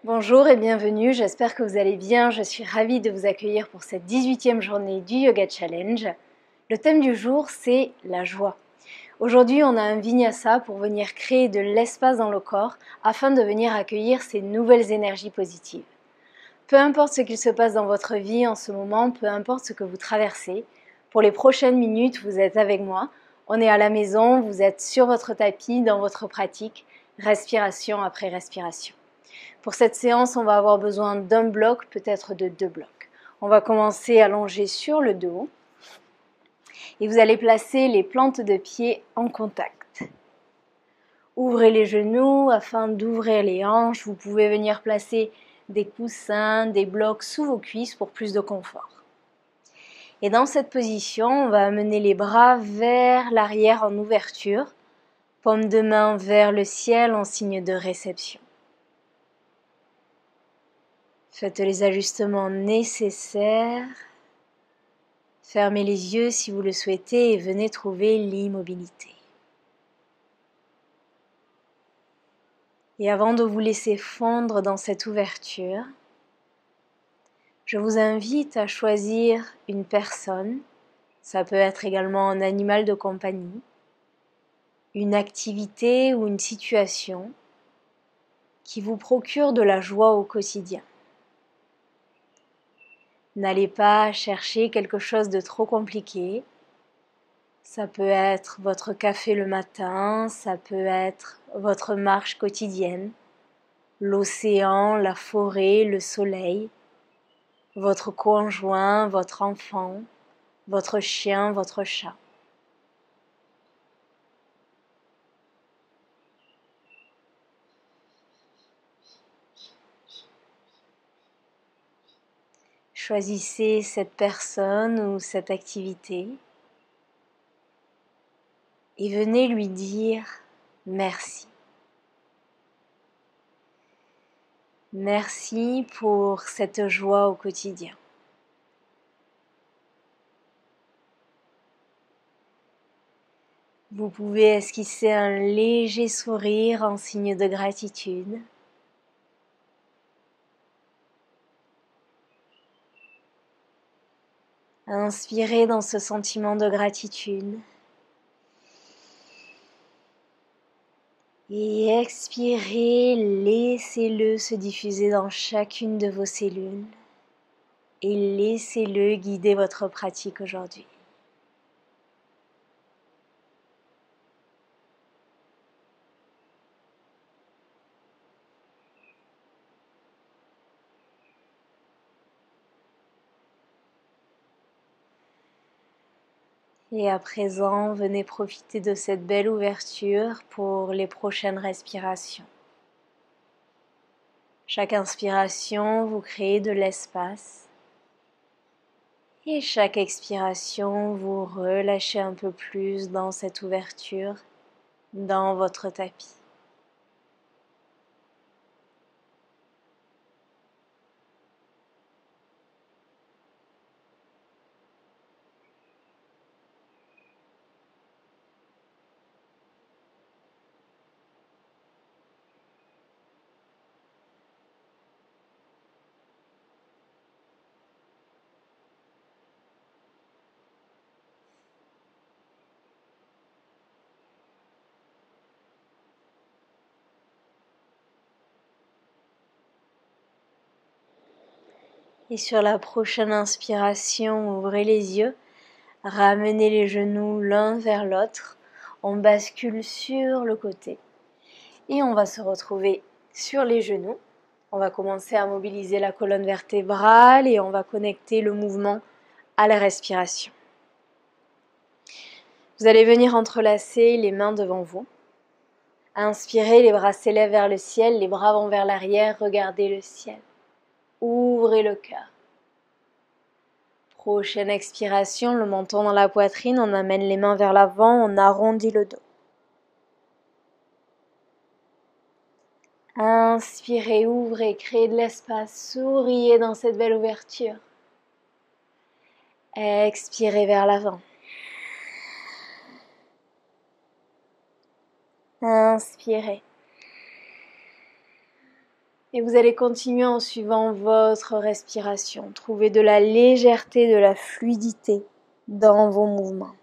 Bonjour et bienvenue, j'espère que vous allez bien. Je suis ravie de vous accueillir pour cette 18e journée du Yoga Challenge. Le thème du jour, c'est la joie. Aujourd'hui, on a un vinyasa pour venir créer de l'espace dans le corps afin de venir accueillir ces nouvelles énergies positives. Peu importe ce qu'il se passe dans votre vie en ce moment, peu importe ce que vous traversez, pour les prochaines minutes, vous êtes avec moi. On est à la maison, vous êtes sur votre tapis, dans votre pratique, respiration après respiration. Pour cette séance, on va avoir besoin d'un bloc, peut-être de 2 blocs. On va commencer allongé sur le dos et vous allez placer les plantes de pied en contact. Ouvrez les genoux afin d'ouvrir les hanches. Vous pouvez venir placer des coussins, des blocs sous vos cuisses pour plus de confort. Et dans cette position, on va amener les bras vers l'arrière en ouverture, paume de main vers le ciel en signe de réception. Faites les ajustements nécessaires. Fermez les yeux si vous le souhaitez et venez trouver l'immobilité. Et avant de vous laisser fondre dans cette ouverture, je vous invite à choisir une personne, ça peut être également un animal de compagnie, une activité ou une situation qui vous procure de la joie au quotidien. N'allez pas chercher quelque chose de trop compliqué. Ça peut être votre café le matin, ça peut être votre marche quotidienne, l'océan, la forêt, le soleil, votre conjoint, votre enfant, votre chien, votre chat. Choisissez cette personne ou cette activité et venez lui dire merci. Merci pour cette joie au quotidien. Vous pouvez esquisser un léger sourire en signe de gratitude. Inspirez dans ce sentiment de gratitude. Et expirez, laissez-le se diffuser dans chacune de vos cellules. Et laissez-le guider votre pratique aujourd'hui. Et à présent, venez profiter de cette belle ouverture pour les prochaines respirations. Chaque inspiration, vous créez de l'espace. Et chaque expiration, vous relâchez un peu plus dans cette ouverture, dans votre tapis. Et sur la prochaine inspiration, ouvrez les yeux, ramenez les genoux l'un vers l'autre, on bascule sur le côté et on va se retrouver sur les genoux. On va commencer à mobiliser la colonne vertébrale et on va connecter le mouvement à la respiration. Vous allez venir entrelacer les mains devant vous. Inspirez, les bras s'élèvent vers le ciel, les bras vont vers l'arrière, regardez le ciel. Ouvrez le cœur. Prochaine expiration, le menton dans la poitrine, on amène les mains vers l'avant, on arrondit le dos. Inspirez, ouvrez, créez de l'espace, souriez dans cette belle ouverture. Expirez vers l'avant. Inspirez. Et vous allez continuer en suivant votre respiration. Trouvez de la légèreté, de la fluidité dans vos mouvements.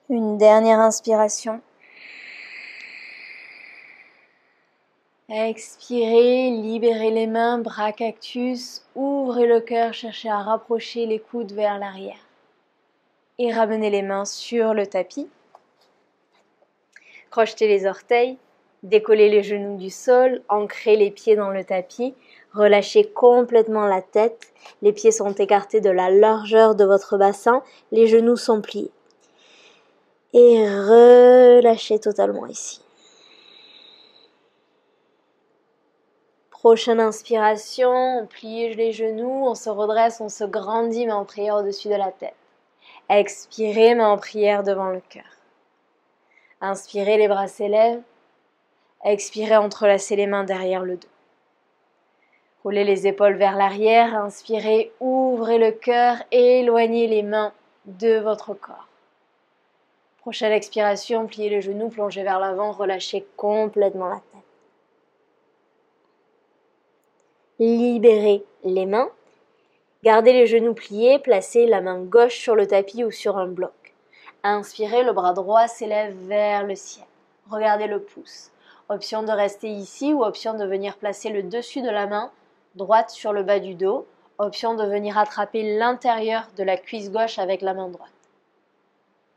Une dernière inspiration. Expirez, libérez les mains, bras cactus, ouvrez le cœur, cherchez à rapprocher les coudes vers l'arrière. Et ramenez les mains sur le tapis. Crochetez les orteils, décollez les genoux du sol, ancrez les pieds dans le tapis, relâchez complètement la tête, les pieds sont écartés de la largeur de votre bassin, les genoux sont pliés. Et relâchez totalement ici. Prochaine inspiration, on plie les genoux, on se redresse, on se grandit, main en prière au-dessus de la tête. Expirez, main en prière devant le cœur. Inspirez, les bras s'élèvent. Expirez, entrelacez les mains derrière le dos. Roulez les épaules vers l'arrière. Inspirez, ouvrez le cœur et éloignez les mains de votre corps. Prochaine expiration, pliez les genoux, plongez vers l'avant, relâchez complètement la tête. Libérez les mains. Gardez les genoux pliés, placez la main gauche sur le tapis ou sur un bloc. Inspirez, le bras droit s'élève vers le ciel. Regardez le pouce. Option de rester ici ou option de venir placer le dessus de la main droite sur le bas du dos. Option de venir attraper l'intérieur de la cuisse gauche avec la main droite.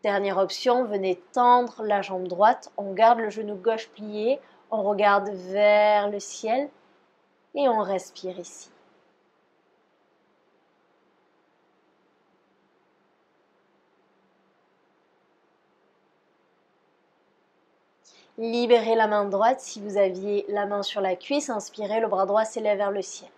Dernière option, venez tendre la jambe droite. On garde le genou gauche plié, on regarde vers le ciel et on respire ici. Libérez la main droite si vous aviez la main sur la cuisse. Inspirez, le bras droit s'élève vers le ciel.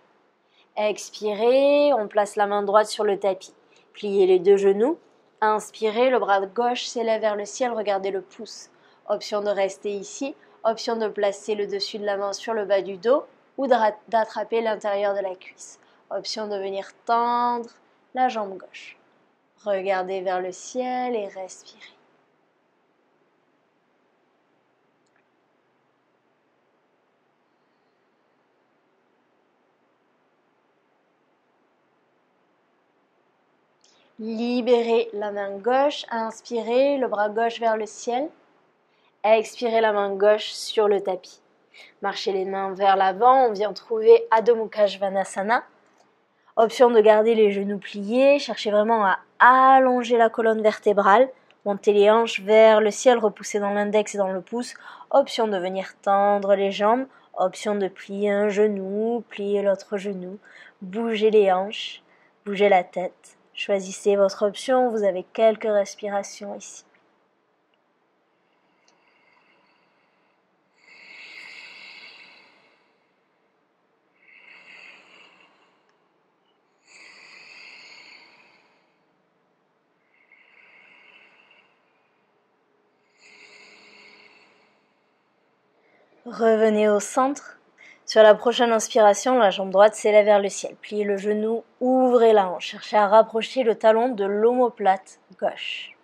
Expirez, on place la main droite sur le tapis. Pliez les deux genoux. Inspirez, le bras gauche s'élève vers le ciel. Regardez le pouce. Option de rester ici. Option de placer le dessus de la main sur le bas du dos ou d'attraper l'intérieur de la cuisse. Option de venir tendre la jambe gauche. Regardez vers le ciel et respirez. Libérez la main gauche, inspirez, le bras gauche vers le ciel. Expirez la main gauche sur le tapis. Marchez les mains vers l'avant, on vient trouver Adho Mukha Svanasana. Option de garder les genoux pliés, cherchez vraiment à allonger la colonne vertébrale. Montez les hanches vers le ciel, repoussez dans l'index et dans le pouce. Option de venir tendre les jambes. Option de plier un genou, plier l'autre genou. Bougez les hanches, bougez la tête. Choisissez votre option, vous avez quelques respirations ici. Revenez au centre. Sur la prochaine inspiration, la jambe droite s'élève vers le ciel. Pliez le genou, ouvrez la hanche. Cherchez à rapprocher le talon de l'omoplate gauche.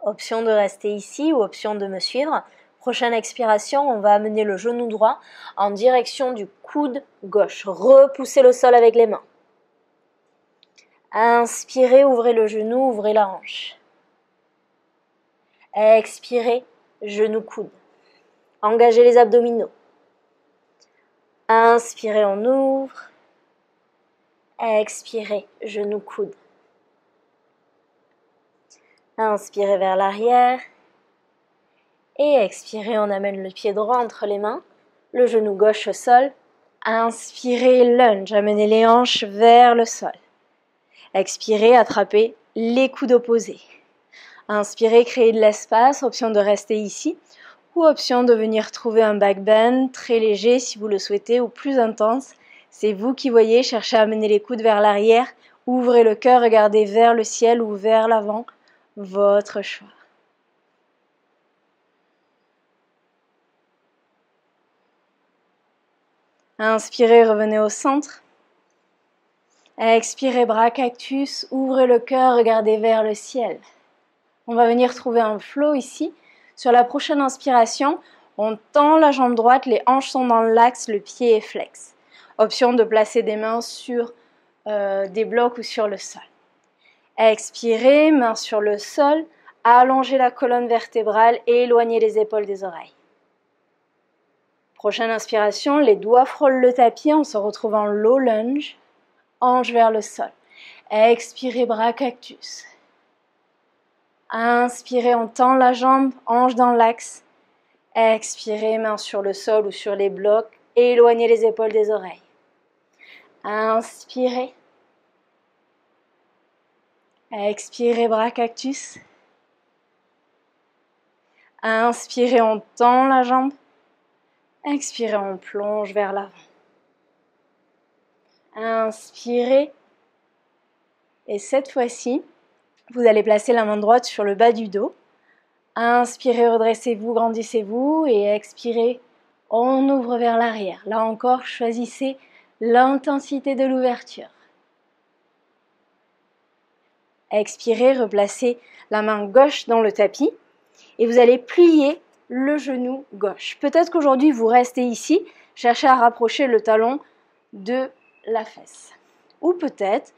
Option de rester ici ou option de me suivre. Prochaine expiration, on va amener le genou droit en direction du coude gauche. Repoussez le sol avec les mains. Inspirez, ouvrez le genou, ouvrez la hanche. Expirez, genou coude. Engagez les abdominaux. Inspirez, on ouvre. Expirez, genou coude. Inspirez vers l'arrière. Et expirez, on amène le pied droit entre les mains. Le genou gauche au sol. Inspirez, lunge. Amenez les hanches vers le sol. Expirez, attrapez les coudes opposés. Inspirez, créez de l'espace. Option de rester ici. Ou option de venir trouver un back bend très léger si vous le souhaitez ou plus intense C'est vous qui voyez, cherchez à amener les coudes vers l'arrière, ouvrez le cœur, regardez vers le ciel ou vers l'avant, votre choix. Inspirez, revenez au centre. Expirez, bras cactus, ouvrez le cœur, regardez vers le ciel. On va venir trouver un flow ici. Sur la prochaine inspiration, on tend la jambe droite, les hanches sont dans l'axe, le pied est flex. Option de placer des mains sur des blocs ou sur le sol. Expirez, mains sur le sol, allongez la colonne vertébrale et éloignez les épaules des oreilles. Prochaine inspiration, les doigts frôlent le tapis, on se retrouve en low lunge, hanche vers le sol. Expirez, bras cactus. Inspirez, on tend la jambe, hanche dans l'axe. Expirez, mains sur le sol ou sur les blocs, éloignez les épaules des oreilles. Inspirez. Expirez, bras cactus. Inspirez, on tend la jambe. Expirez, on plonge vers l'avant. Inspirez. Et cette fois-ci, vous allez placer la main droite sur le bas du dos. Inspirez, redressez-vous, grandissez-vous. Et expirez, on ouvre vers l'arrière. Là encore, choisissez l'intensité de l'ouverture. Expirez, replacez la main gauche dans le tapis. Et vous allez plier le genou gauche. Peut-être qu'aujourd'hui, vous restez ici, cherchez à rapprocher le talon de la fesse. Ou peut-être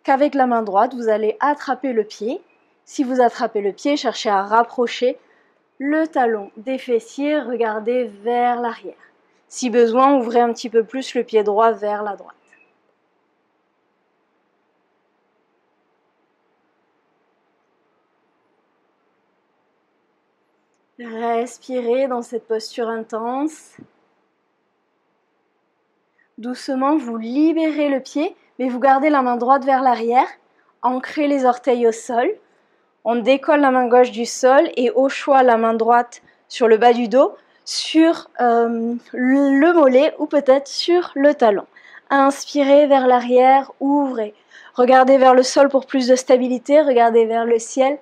qu'avec la main droite, vous allez attraper le pied. Si vous attrapez le pied, cherchez à rapprocher le talon des fessiers, regardez vers l'arrière. Si besoin, ouvrez un petit peu plus le pied droit vers la droite. Respirez dans cette posture intense. Doucement, vous libérez le pied, mais vous gardez la main droite vers l'arrière. Ancrez les orteils au sol. On décolle la main gauche du sol et au choix la main droite sur le bas du dos, sur le mollet ou peut-être sur le talon. Inspirez vers l'arrière, ouvrez. Regardez vers le sol pour plus de stabilité, regardez vers le ciel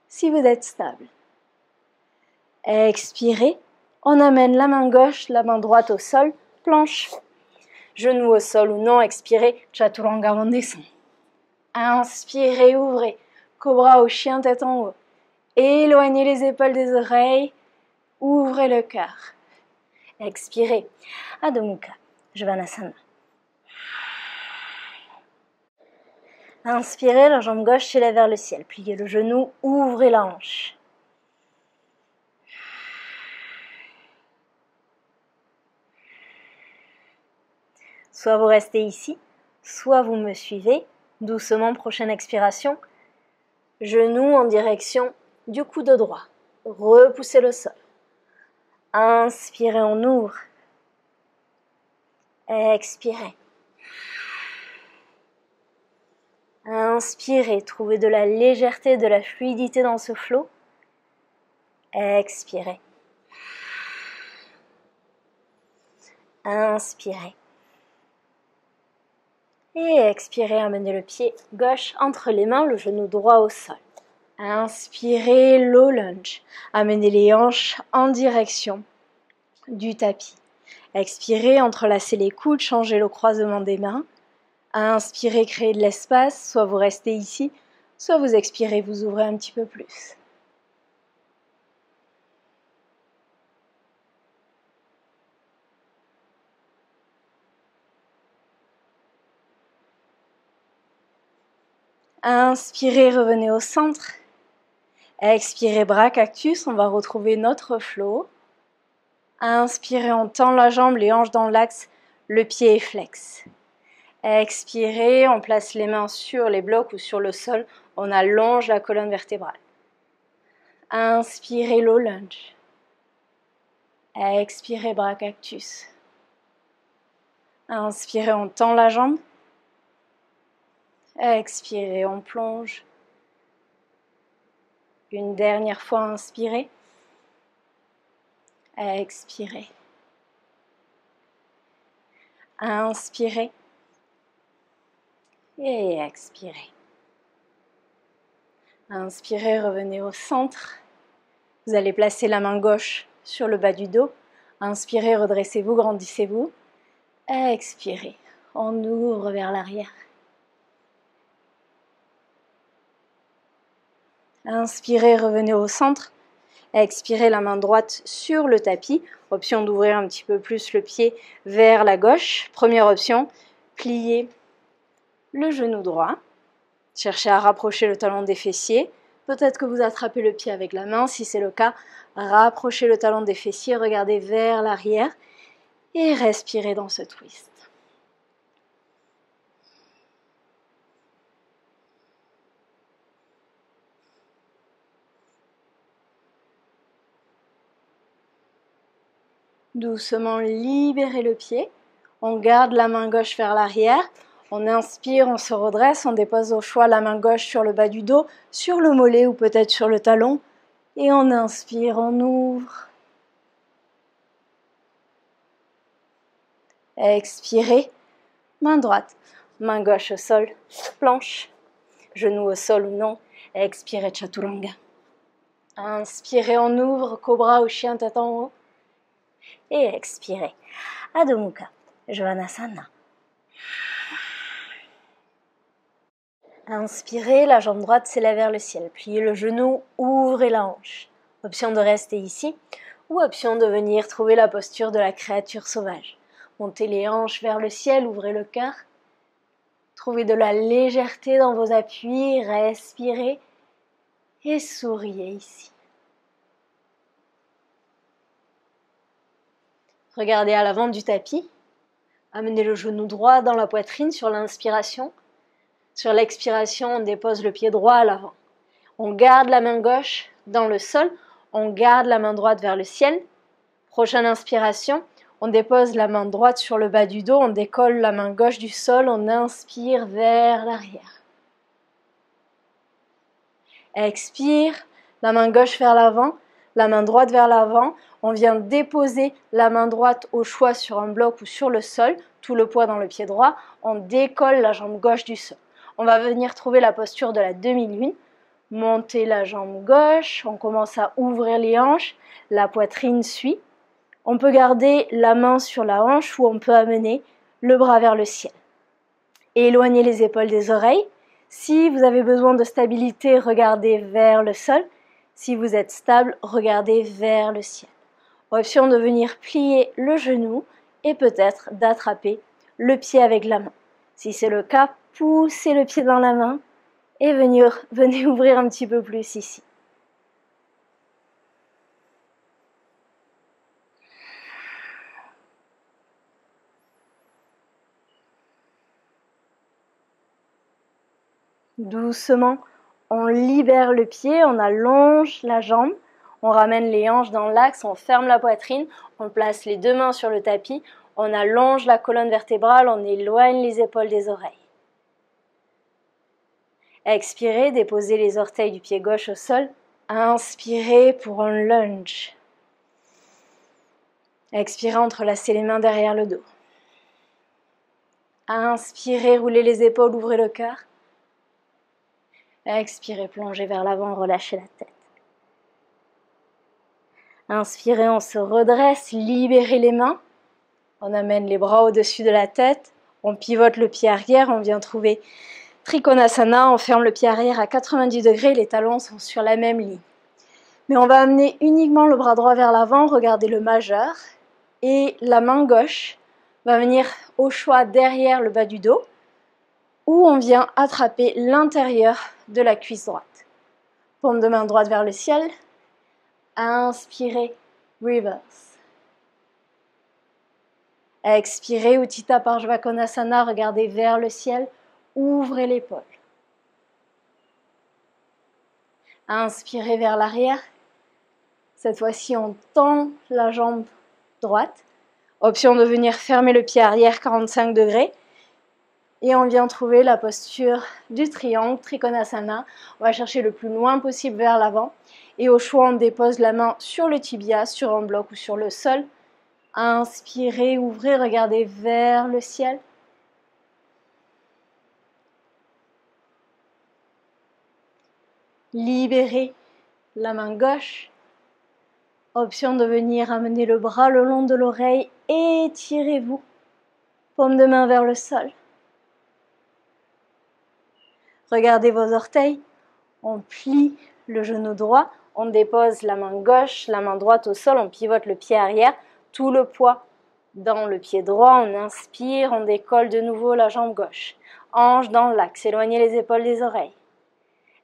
si vous êtes stable. Expirez, on amène la main gauche, la main droite au sol, planche. Genou au sol ou non, expirez, chaturanga, on descend. Inspirez, ouvrez, cobra au chien tête en haut. Éloignez les épaules des oreilles, ouvrez le cœur. Expirez, Adho Mukha, Svanasana. Inspirez, la jambe gauche s'élève vers le ciel. Pliez le genou, ouvrez la hanche. Soit vous restez ici, soit vous me suivez. Doucement, prochaine expiration. Genou en direction du coude droit. Repoussez le sol. Inspirez, on ouvre. Expirez. Inspirez, trouvez de la légèreté, de la fluidité dans ce flot. Expirez. Inspirez. Et expirez, amenez le pied gauche entre les mains, le genou droit au sol. Inspirez, low lunge. Amenez les hanches en direction du tapis. Expirez, entrelacez les coudes, changez le croisement des mains. Inspirez, créez de l'espace, soit vous restez ici, soit vous expirez, vous ouvrez un petit peu plus. Inspirez, revenez au centre. Expirez, bras cactus, on va retrouver notre flow. Inspirez, on tend la jambe, les hanches dans l'axe, le pied est flex. Expirez, on place les mains sur les blocs ou sur le sol, on allonge la colonne vertébrale. Inspirez, low lunge. Expirez, bras cactus. Inspirez, on tend la jambe. Expirez, on plonge. Une dernière fois, inspirez. Expirez. Inspirez et expirez. Inspirez, revenez au centre. Vous allez placer la main gauche sur le bas du dos. Inspirez, redressez-vous, grandissez-vous. Expirez, on ouvre vers l'arrière. Inspirez, revenez au centre. Expirez, la main droite sur le tapis. Option d'ouvrir un petit peu plus le pied vers la gauche. Première option, pliez le genou droit. Cherchez à rapprocher le talon des fessiers. Peut-être que vous attrapez le pied avec la main. Si c'est le cas, rapprochez le talon des fessiers, regardez vers l'arrière et respirez dans ce twist. Doucement, libérez le pied. On garde la main gauche vers l'arrière. On inspire, on se redresse, on dépose au choix la main gauche sur le bas du dos, sur le mollet ou peut-être sur le talon. Et on inspire, on ouvre. Expirez, main droite, main gauche au sol, planche, genou au sol ou non. Expirez, Chaturanga. Inspirez, on ouvre, cobra ou chien tête en haut. Et expirez, Adho Mukha, Svanasana. Inspirez, la jambe droite s'élève vers le ciel. Pliez le genou, ouvrez la hanche. Option de rester ici ou option de venir trouver la posture de la créature sauvage. Montez les hanches vers le ciel, ouvrez le cœur. Trouvez de la légèreté dans vos appuis, respirez et souriez ici. Regardez à l'avant du tapis. Amenez le genou droit dans la poitrine sur l'inspiration. Sur l'expiration, on dépose le pied droit à l'avant. On garde la main gauche dans le sol. On garde la main droite vers le ciel. Prochaine inspiration, on dépose la main droite sur le bas du dos. On décolle la main gauche du sol. On inspire vers l'arrière. Expire, la main gauche vers l'avant, la main droite vers l'avant. On vient déposer la main droite au choix sur un bloc ou sur le sol. Tout le poids dans le pied droit. On décolle la jambe gauche du sol. On va venir trouver la posture de la demi-lune. Montez la jambe gauche, on commence à ouvrir les hanches, la poitrine suit. On peut garder la main sur la hanche ou on peut amener le bras vers le ciel. Et éloignez les épaules des oreilles. Si vous avez besoin de stabilité, regardez vers le sol. Si vous êtes stable, regardez vers le ciel. Option de venir plier le genou et peut-être d'attraper le pied avec la main. Si c'est le cas, poussez le pied dans la main et venez ouvrir un petit peu plus ici. Doucement, on libère le pied, on allonge la jambe, on ramène les hanches dans l'axe, on ferme la poitrine, on place les deux mains sur le tapis, on allonge la colonne vertébrale, on éloigne les épaules des oreilles. Expirez, déposez les orteils du pied gauche au sol. Inspirez pour un lunge. Expirez, entrelacez les mains derrière le dos. Inspirez, roulez les épaules, ouvrez le cœur. Expirez, plongez vers l'avant, relâchez la tête. Inspirez, on se redresse, libérez les mains. On amène les bras au-dessus de la tête. On pivote le pied arrière, on vient trouver Trikonasana. On ferme le pied arrière à 90 degrés, les talons sont sur la même ligne. Mais on va amener uniquement le bras droit vers l'avant, regardez le majeur. Et la main gauche va venir au choix derrière le bas du dos, où on vient attraper l'intérieur de la cuisse droite. Paume de main droite vers le ciel. Inspirez, reverse. Expirez, Utthita Parshvakonasana, regardez vers le ciel, ouvrez l'épaule. Inspirez vers l'arrière. Cette fois-ci, on tend la jambe droite. Option de venir fermer le pied arrière 45 degrés. Et on vient trouver la posture du triangle, Trikonasana. On va chercher le plus loin possible vers l'avant. Et au choix, on dépose la main sur le tibia, sur un bloc ou sur le sol. Inspirez, ouvrez, regardez vers le ciel. Libérez la main gauche. Option de venir amener le bras le long de l'oreille. Étirez-vous. Paume de main vers le sol. Regardez vos orteils. On plie le genou droit. On dépose la main gauche, la main droite au sol. On pivote le pied arrière. Tout le poids dans le pied droit. On inspire. On décolle de nouveau la jambe gauche. Hanche dans l'axe. Éloignez les épaules des oreilles.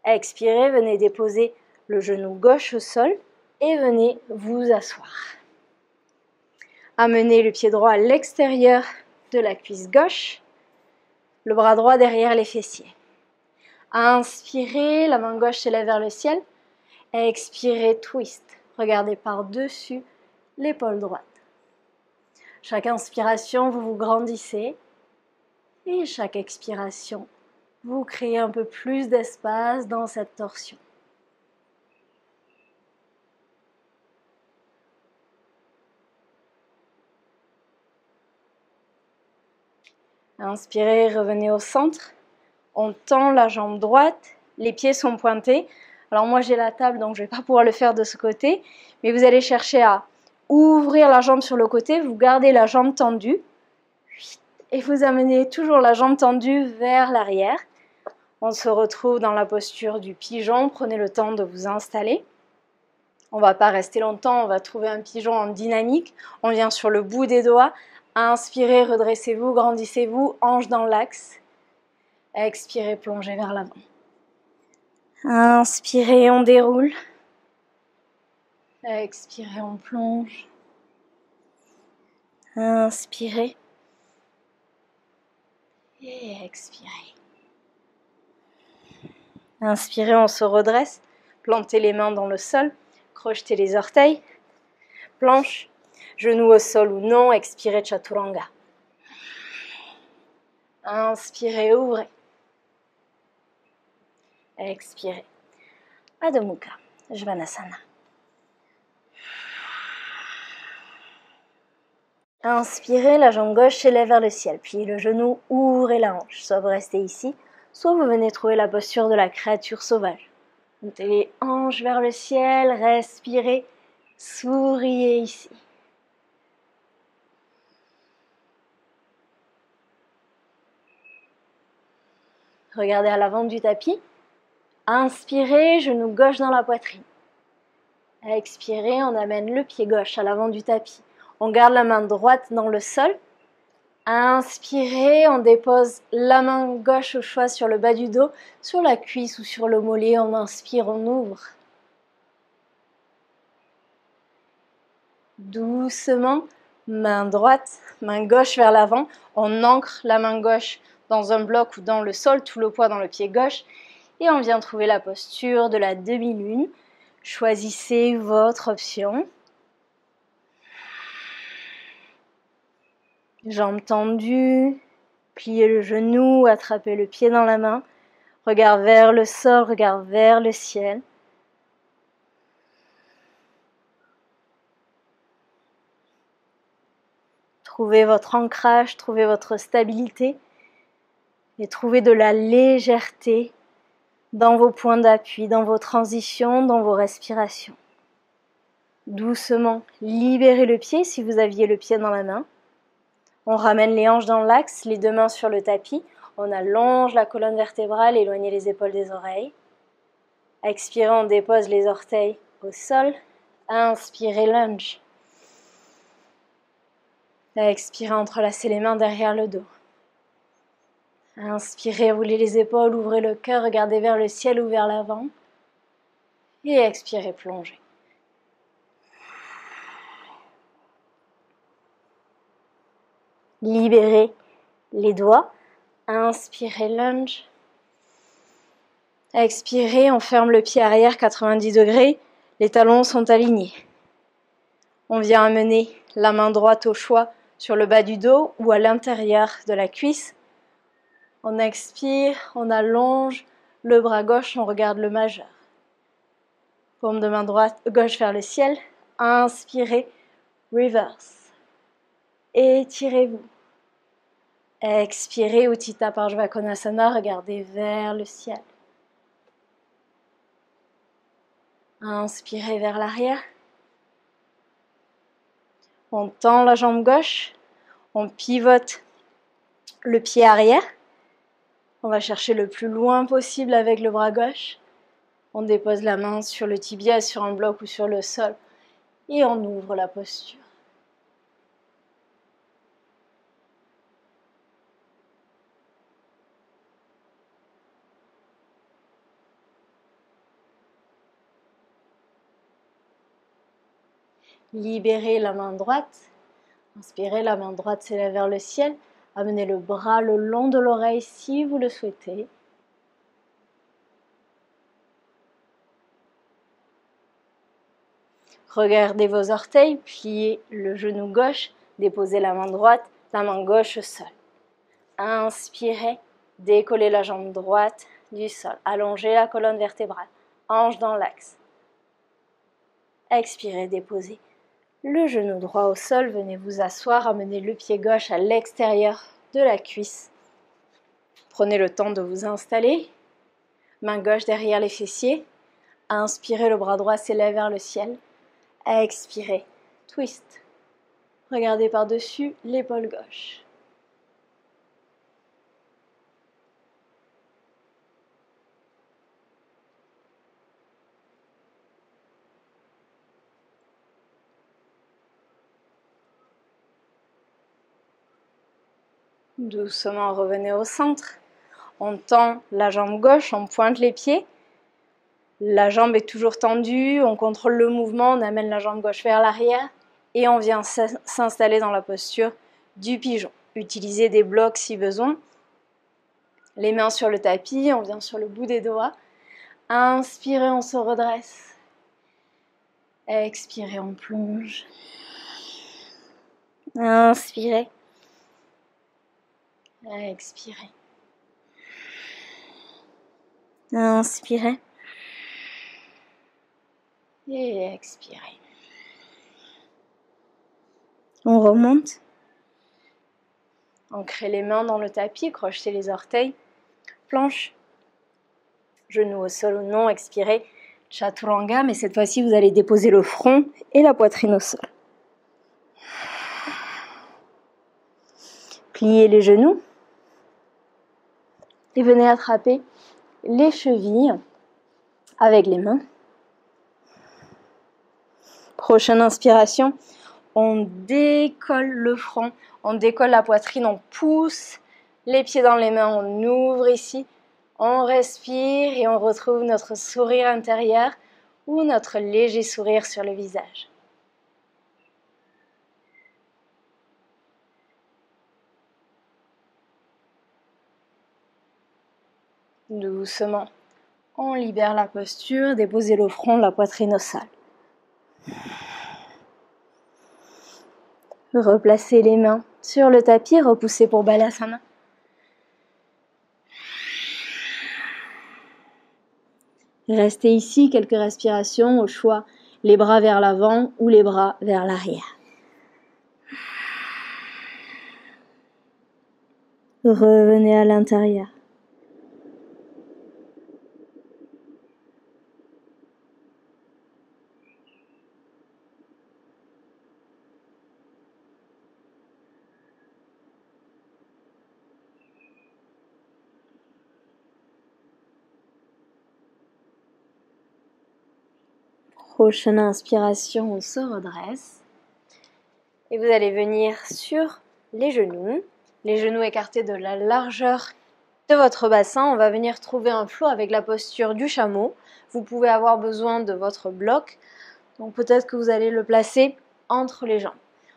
Expirez. Venez déposer le genou gauche au sol. Et venez vous asseoir. Amenez le pied droit à l'extérieur de la cuisse gauche. Le bras droit derrière les fessiers. Inspirez, la main gauche s'élève vers le ciel. Expirez, twist. Regardez par-dessus l'épaule droite. Chaque inspiration, vous vous grandissez. Et chaque expiration, vous créez un peu plus d'espace dans cette torsion. Inspirez, revenez au centre. On tend la jambe droite, les pieds sont pointés. Alors moi j'ai la table donc je ne vais pas pouvoir le faire de ce côté, mais vous allez chercher à ouvrir la jambe sur le côté, vous gardez la jambe tendue et vous amenez toujours la jambe tendue vers l'arrière. On se retrouve dans la posture du pigeon, prenez le temps de vous installer. On ne va pas rester longtemps, on va trouver un pigeon en dynamique. On vient sur le bout des doigts, inspirez, redressez-vous, grandissez-vous, hanche dans l'axe. Expirez, plongez vers l'avant. Inspirez, on déroule. Expirez, on plonge. Inspirez. Et expirez. Inspirez, on se redresse. Plantez les mains dans le sol. Crochetez les orteils. Planche. Genoux au sol ou non. Expirez, chaturanga. Inspirez, ouvrez. Expirez. Adho Mukha, Svanasana. Inspirez, la jambe gauche s'élève vers le ciel. Pliez le genou, ouvrez la hanche. Soit vous restez ici, soit vous venez trouver la posture de la créature sauvage. Montez les hanches vers le ciel, respirez, souriez ici. Regardez à l'avant du tapis. Inspirez, genou gauche dans la poitrine. Expirez, on amène le pied gauche à l'avant du tapis. On garde la main droite dans le sol. Inspirez, on dépose la main gauche au choix sur le bas du dos, sur la cuisse ou sur le mollet. On inspire, on ouvre. Doucement, main droite, main gauche vers l'avant. On ancre la main gauche dans un bloc ou dans le sol, tout le poids dans le pied gauche. Et on vient trouver la posture de la demi-lune. Choisissez votre option. Jambes tendues, pliez le genou, attrapez le pied dans la main. Regard vers le sol, regard vers le ciel. Trouvez votre ancrage, trouvez votre stabilité et trouvez de la légèreté dans vos points d'appui, dans vos transitions, dans vos respirations. Doucement, libérez le pied si vous aviez le pied dans la main. On ramène les hanches dans l'axe, les deux mains sur le tapis. On allonge la colonne vertébrale, éloignez les épaules des oreilles. Expirez, on dépose les orteils au sol. Inspirez, lunge. Expirez, entrelacez les mains derrière le dos. Inspirez, roulez les épaules, ouvrez le cœur, regardez vers le ciel ou vers l'avant. Et expirez, plongez. Libérez les doigts. Inspirez, lunge. Expirez, on ferme le pied arrière 90 degrés. Les talons sont alignés. On vient amener la main droite au choix sur le bas du dos ou à l'intérieur de la cuisse. On expire, on allonge le bras gauche, on regarde le majeur. Paume de main droite, gauche vers le ciel. Inspirez, reverse. Étirez-vous. Expirez, Utthita Parshvakonasana, regardez vers le ciel. Inspirez vers l'arrière. On tend la jambe gauche. On pivote le pied arrière. On va chercher le plus loin possible avec le bras gauche. On dépose la main sur le tibia, sur un bloc ou sur le sol. Et on ouvre la posture. Libérez la main droite. Inspirez, la main droite s'élève vers le ciel. Amenez le bras le long de l'oreille si vous le souhaitez. Regardez vos orteils, pliez le genou gauche, déposez la main droite, la main gauche au sol. Inspirez, décollez la jambe droite du sol. Allongez la colonne vertébrale, hanche dans l'axe. Expirez, déposez le genou droit au sol, venez vous asseoir, amenez le pied gauche à l'extérieur de la cuisse. Prenez le temps de vous installer, main gauche derrière les fessiers. Inspirez, le bras droit s'élève vers le ciel. Expirez, twist. Regardez par-dessus l'épaule gauche. Doucement, revenez au centre. On tend la jambe gauche, on pointe les pieds. La jambe est toujours tendue, on contrôle le mouvement, on amène la jambe gauche vers l'arrière et on vient s'installer dans la posture du pigeon. Utilisez des blocs si besoin. Les mains sur le tapis, on vient sur le bout des doigts. Inspirez, on se redresse. Expirez, on plonge. Inspirez. Expirez. Inspirez. Et expirez. On remonte. Ancrez les mains dans le tapis, crochetez les orteils. Planche. Genoux au sol ou non, expirez. Chaturanga, mais cette fois-ci, vous allez déposer le front et la poitrine au sol. Pliez les genoux. Et venez attraper les chevilles avec les mains. Prochaine inspiration, on décolle le front, on décolle la poitrine, on pousse les pieds dans les mains, on ouvre ici, on respire et on retrouve notre sourire intérieur ou notre léger sourire sur le visage. Doucement, on libère la posture, déposez le front, la poitrine au sol. Replacez les mains sur le tapis, repoussez pour Balasana. Restez ici quelques respirations, au choix, les bras vers l'avant ou les bras vers l'arrière. Revenez à l'intérieur. Prochaine inspiration, on se redresse. Et vous allez venir sur les genoux écartés de la largeur de votre bassin. On va venir trouver un flow avec la posture du chameau. Vous pouvez avoir besoin de votre bloc, donc peut-être que vous allez le placer entre les jambes.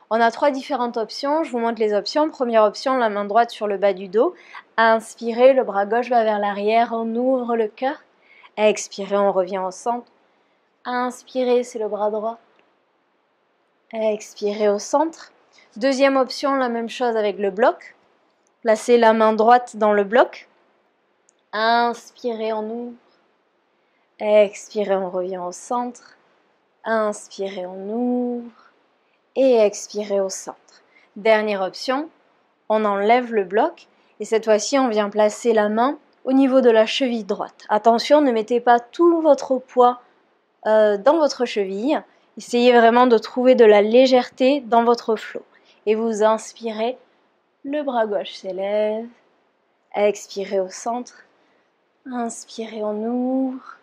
On a 3 différentes options, je vous montre les options. Première option, la main droite sur le bas du dos. Inspirez, le bras gauche va vers l'arrière, on ouvre le cœur. Expirez, on revient au centre. Inspirez, c'est le bras droit. Expirez au centre. Deuxième option, la même chose avec le bloc. Placez la main droite dans le bloc. Inspirez, on ouvre. Expirez, on revient au centre. Inspirez, on ouvre. Et expirez au centre. Dernière option, on enlève le bloc et cette fois-ci on vient placer la main au niveau de la cheville droite. Attention, ne mettez pas tout votre poids dans votre cheville. Essayez vraiment de trouver de la légèreté dans votre flot. Et vous inspirez, le bras gauche s'élève, expirez au centre, inspirez, on ouvre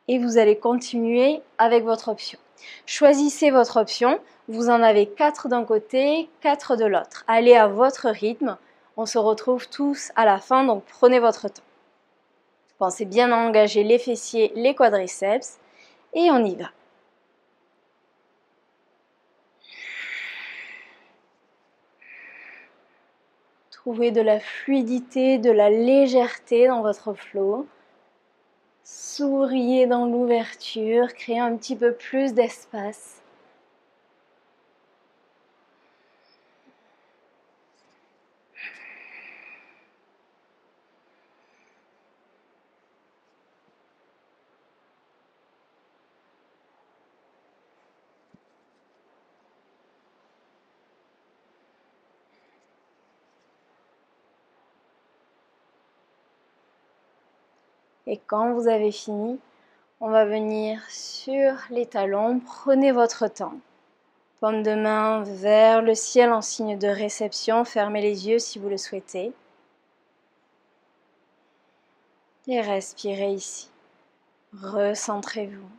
et vous allez continuer avec votre option. Choisissez votre option, vous en avez 4 d'un côté, 4 de l'autre. Allez à votre rythme, on se retrouve tous à la fin, donc prenez votre temps. Pensez bien à engager les fessiers, les quadriceps et on y va. Trouvez de la fluidité, de la légèreté dans votre flow. Souriez dans l'ouverture, créez un petit peu plus d'espace. Et quand vous avez fini, on va venir sur les talons. Prenez votre temps. Paume de main vers le ciel en signe de réception. Fermez les yeux si vous le souhaitez. Et respirez ici. Recentrez-vous.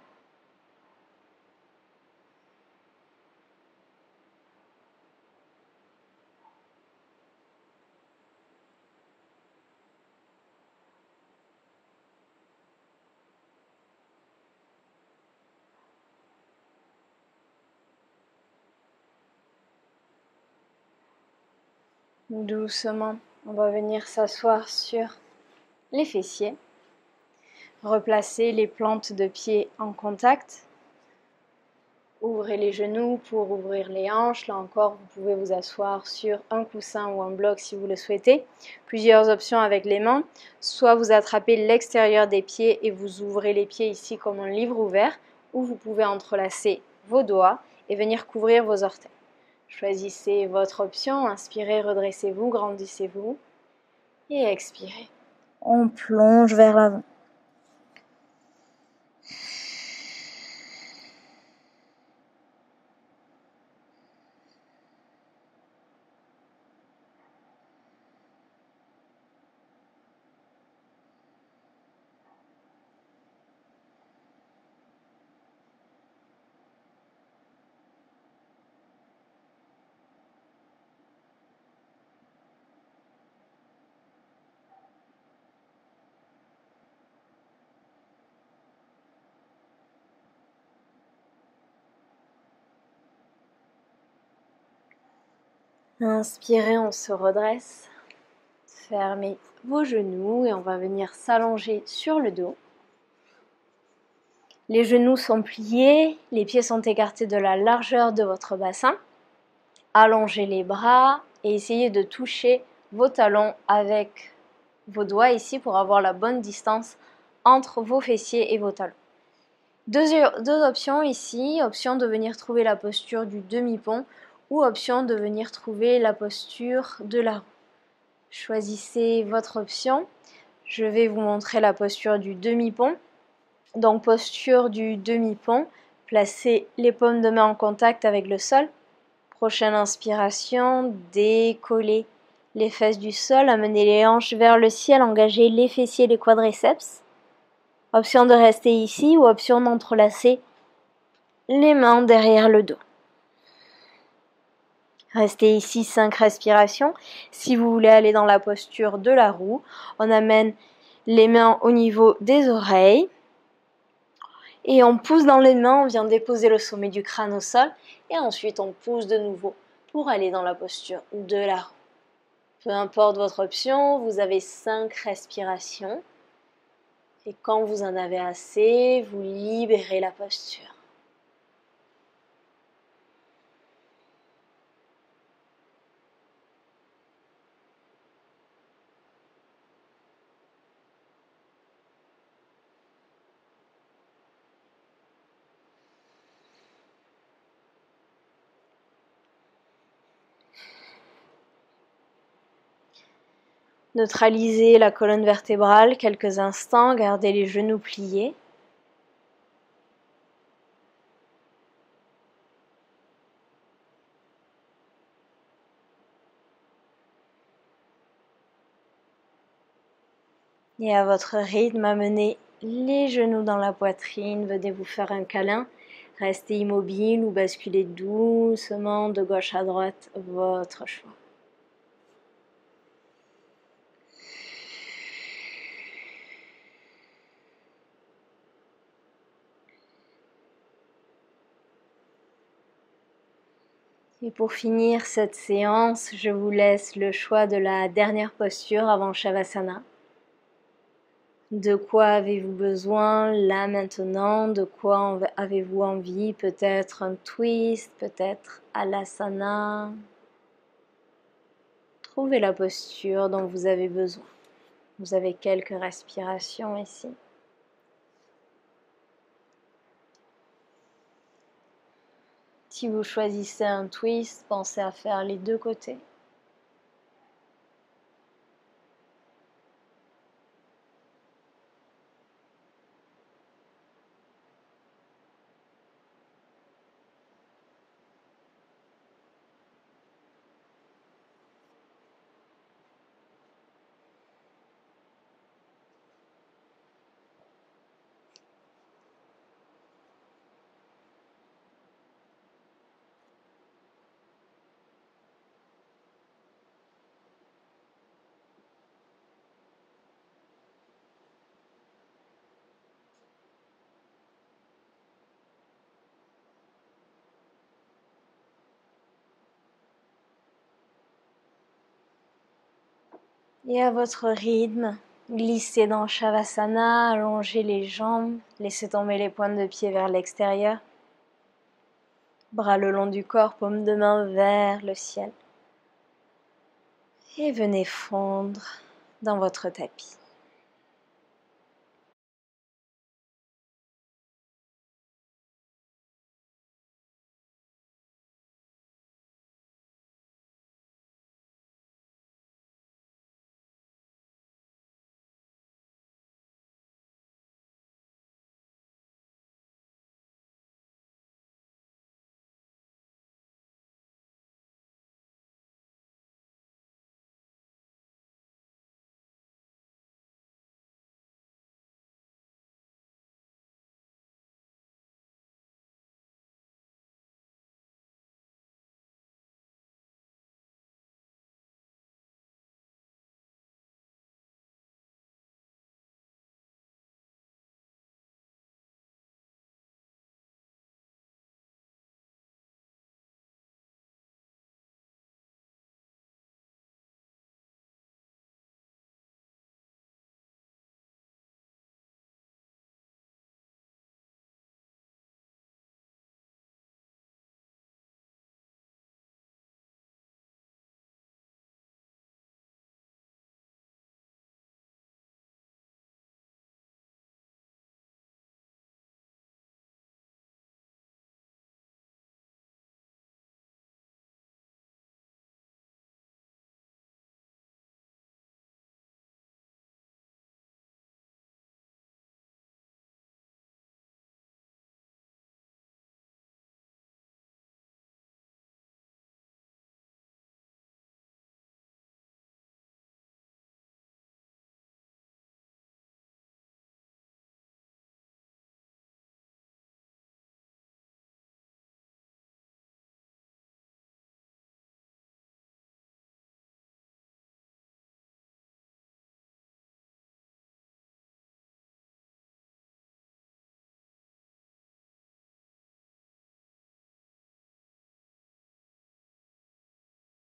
Doucement, on va venir s'asseoir sur les fessiers. Replacez les plantes de pied en contact. Ouvrez les genoux pour ouvrir les hanches. Là encore, vous pouvez vous asseoir sur un coussin ou un bloc si vous le souhaitez. Plusieurs options avec les mains. Soit vous attrapez l'extérieur des pieds et vous ouvrez les pieds ici comme un livre ouvert, ou vous pouvez entrelacer vos doigts et venir couvrir vos orteils. Choisissez votre option. Inspirez, redressez-vous, grandissez-vous. Et expirez. On plonge vers l'avant. Inspirez, on se redresse. Fermez vos genoux et on va venir s'allonger sur le dos. Les genoux sont pliés, les pieds sont écartés de la largeur de votre bassin. Allongez les bras et essayez de toucher vos talons avec vos doigts ici pour avoir la bonne distance entre vos fessiers et vos talons. Deux options ici, option de venir trouver la posture du demi-pont ou option de venir trouver la posture de la roue. Choisissez votre option. Je vais vous montrer la posture du demi-pont. Donc posture du demi-pont, placez les paumes de main en contact avec le sol. Prochaine inspiration, décollez les fesses du sol, amenez les hanches vers le ciel, engagez les fessiers et les quadriceps. Option de rester ici ou option d'entrelacer les mains derrière le dos. Restez ici 5 respirations. Si vous voulez aller dans la posture de la roue, on amène les mains au niveau des oreilles. Et on pousse dans les mains, on vient déposer le sommet du crâne au sol. Et ensuite, on pousse de nouveau pour aller dans la posture de la roue. Peu importe votre option, vous avez 5 respirations. Et quand vous en avez assez, vous libérez la posture. Neutralisez la colonne vertébrale quelques instants, gardez les genoux pliés. Et à votre rythme, amenez les genoux dans la poitrine, venez vous faire un câlin. Restez immobile ou basculez doucement de gauche à droite, votre choix. Et pour finir cette séance, je vous laisse le choix de la dernière posture avant Shavasana. De quoi avez-vous besoin là maintenant? De quoi avez-vous envie? Peut-être un twist, peut-être Alasana. Trouvez la posture dont vous avez besoin. Vous avez quelques respirations ici. Si vous choisissez un twist, pensez à faire les deux côtés. Et à votre rythme, glissez dans Shavasana, allongez les jambes, laissez tomber les pointes de pied vers l'extérieur. Bras le long du corps, paume de main vers le ciel. Et venez fondre dans votre tapis.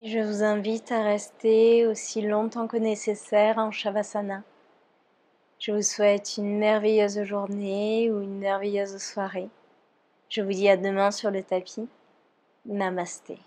Je vous invite à rester aussi longtemps que nécessaire en Shavasana. Je vous souhaite une merveilleuse journée ou une merveilleuse soirée. Je vous dis à demain sur le tapis. Namasté.